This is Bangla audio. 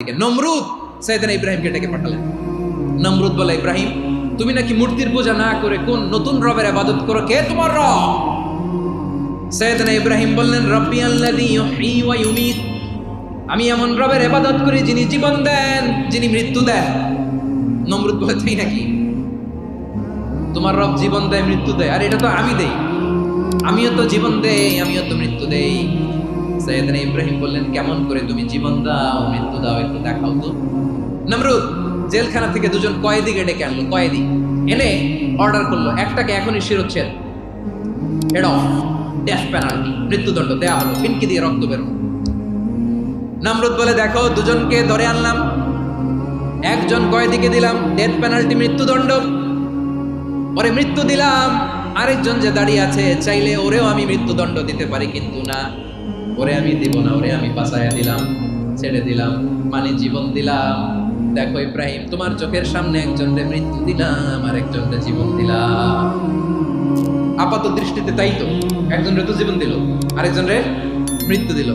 নমরুদ সাইয়েদনা ইব্রাহিমকে ডেকে পাঠালেন। নমরুদ বলে, ইব্রাহিম তুমি নাকি মূর্তির পূজা না করে কোন নতুন রবের ইবাদত করো, কে তোমার রব? সাইয়েদনা ইব্রাহিম বললেন, রব্বি আল্লাযী ইউহয়ী ওয়া ইউমীত, আমি এমন রবের ইবাদত করি যিনি জীবন দেন, যিনি মৃত্যু দেন। নমরুদ বলে, তাই নাকি? তোমার রব জীবন দেয় মৃত্যু দেয়, আর এটা তো আমি দেই, আমিও তো জীবন দেই, আমিও তো মৃত্যু দেই। সাইয়েদনা ইব্রাহিম বললেন, কেমন করে তুমি জীবন দাও মৃত্যু দাও, একটু দেখাও তো। নমরুদ জেলখানা থেকে দুজন কয়েদিকে ডেকে আনলো, কয়েদি এনে অর্ডার করলো, একটাকে এখনই শিরোচ্ছেদ, হেড অফ, ডেথ পেনাল্টি, মৃত্যুদণ্ড দেয়া হলো, ফিনকি দিয়ে রক্ত বের হলো। নমরুদ বলে, দেখো দুজনকে ধরে আনলাম, একজন কয়েদিকে দিলাম ডেথ পেনাল্টি, মৃত্যুদণ্ড, পরে মৃত্যু দিলাম, আরেকজন যে দাঁড়িয়ে আছে চাইলে ওরেও আমি মৃত্যুদণ্ড দিতে পারি, কিন্তু না, ওরে আমি দিব না, ওরে আমি বাঁচাইয়া দিলাম, ছেড়ে দিলাম, মানে জীবন দিলাম। দেখো ইব্রাহিম, তোমার চোখের সামনে একজনকে মৃত্যু দিলাম, আর একজনকে জীবন দিলাম। আপাত দৃষ্টিতে তাই তো, একজনের তো জীবন দিল, আরেকজনের মৃত্যু দিল।